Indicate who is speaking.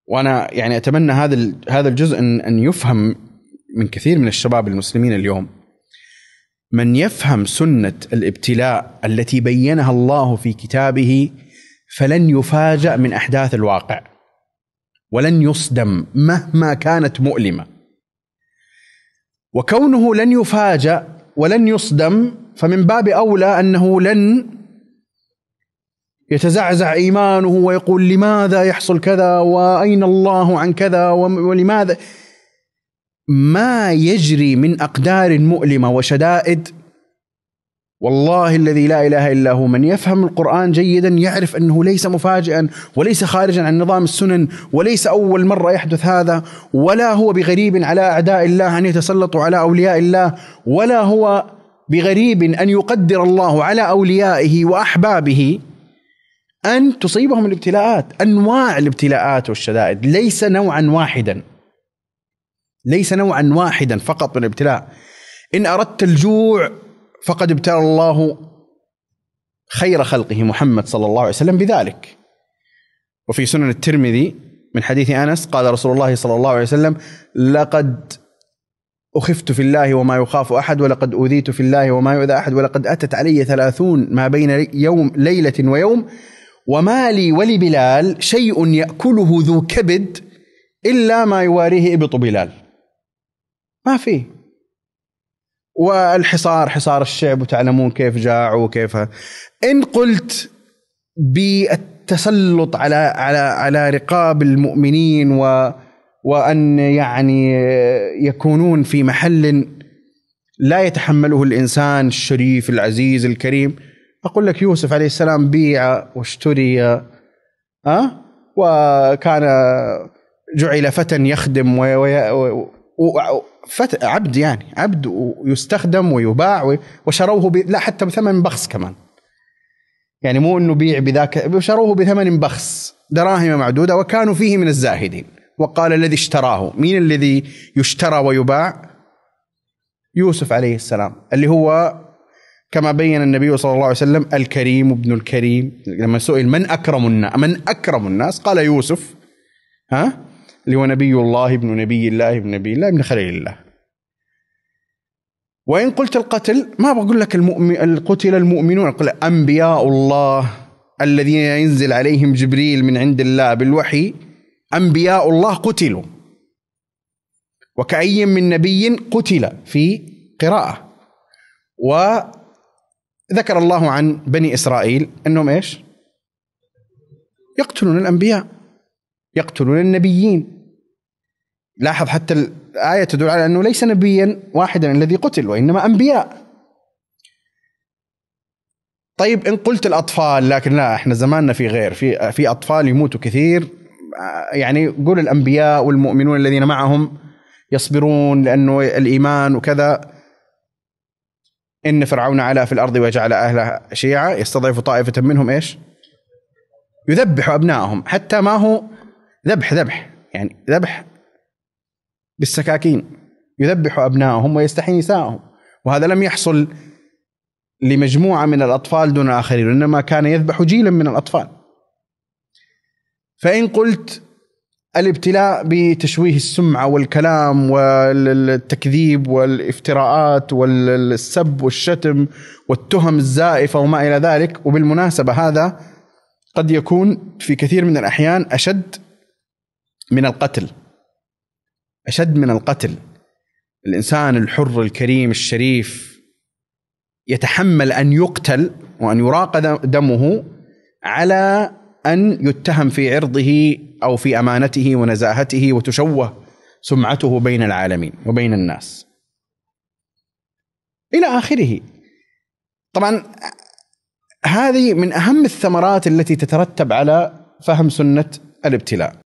Speaker 1: وأنا يعني أتمنى هذا الجزء أن يفهم من كثير من الشباب المسلمين اليوم. من يفهم سنة الابتلاء التي بينها الله في كتابه فلن يفاجأ من أحداث الواقع، ولن يصدم مهما كانت مؤلمة. وكونه لن يفاجأ ولن يصدم، فمن باب أولى أنه لن يتزعزع إيمانه ويقول لماذا يحصل كذا، وأين الله عن كذا، ولماذا. ما يجري من أقدار مؤلمة وشدائد، والله الذي لا إله إلا هو، من يفهم القرآن جيدا يعرف أنه ليس مفاجئا وليس خارجا عن نظام السنن، وليس أول مرة يحدث هذا، ولا هو بغريب على أعداء الله أن يتسلطوا على أولياء الله، ولا هو بغريب أن يقدر الله على أوليائه وأحبابه أن تصيبهم الابتلاءات. أنواع الابتلاءات والشدائد، ليس نوعا واحدا، ليس نوعا واحدا فقط من الابتلاء. إن أردت الجوع فقد ابتلى الله خير خلقه محمد صلى الله عليه وسلم بذلك. وفي سنن الترمذي من حديث أنس قال رسول الله صلى الله عليه وسلم: لقد أخفت في الله وما يخاف أحد، ولقد أوذيت في الله وما يؤذى أحد، ولقد أتت علي 30 ما بين ليلة ويوم، وما لي ولبلال شيء يأكله ذو كبد إلا ما يواريه إبط بلال. ما فيه. والحصار حصار الشعب، وتعلمون كيف جاعوا وكيف. إن قلت بالتسلط على رقاب المؤمنين وأن يعني يكونون في محل لا يتحمله الإنسان الشريف العزيز الكريم، أقول لك يوسف عليه السلام بيع واشتري، وكان جعل فتى يخدم عبد، يعني عبد يستخدم ويباع، وشروه لا حتى بثمن بخس كمان، يعني مو إنه بيع بذاك، شروه بثمن بخس دراهم معدودة، وكانوا فيه من الزاهدين. وقال الذي اشتراه، مين الذي يشترى ويباع؟ يوسف عليه السلام، اللي هو كما بين النبي صلى الله عليه وسلم الكريم ابن الكريم. لما سئل من أكرم الناس قال يوسف، اللي هو نبي الله ابن نبي الله ابن نبي الله ابن خليل الله. وإن قلت القتل، ما بقول لك القتل المؤمنون، أقول لك أنبياء الله الذين ينزل عليهم جبريل من عند الله بالوحي، أنبياء الله قتلوا، وكأي من نبي قتل في قراءة. وذكر الله عن بني إسرائيل أنهم إيش؟ يقتلون الأنبياء، يقتلون النبيين. لاحظ حتى الآية تدل على أنه ليس نبيا واحدا الذي قتل، وإنما أنبياء. طيب إن قلت الأطفال، لكن لا، إحنا زماننا في غير، في أطفال يموتوا كثير، يعني قول الأنبياء والمؤمنون الذين معهم يصبرون لأنه الإيمان وكذا. إن فرعون علا في الأرض وجعل أهلها شيعا يستضعف طائفة منهم إيش؟ يذبح أبنائهم، حتى ما هو ذبح يعني ذبح بالسكاكين، يذبح أبنائهم ويستحيي نساءهم. وهذا لم يحصل لمجموعة من الأطفال دون الآخرين، إنما كان يذبح جيلا من الأطفال. فإن قلت الابتلاء بتشويه السمعة والكلام والتكذيب والافتراءات والسب والشتم والتهم الزائفة وما إلى ذلك، وبالمناسبة هذا قد يكون في كثير من الأحيان أشد من القتل، أشد من القتل. الإنسان الحر الكريم الشريف يتحمل أن يقتل وأن يراق دمه على أن يتهم في عرضه أو في أمانته ونزاهته وتشوه سمعته بين العالمين وبين الناس إلى آخره. طبعا هذه من أهم الثمرات التي تترتب على فهم سنة الابتلاء.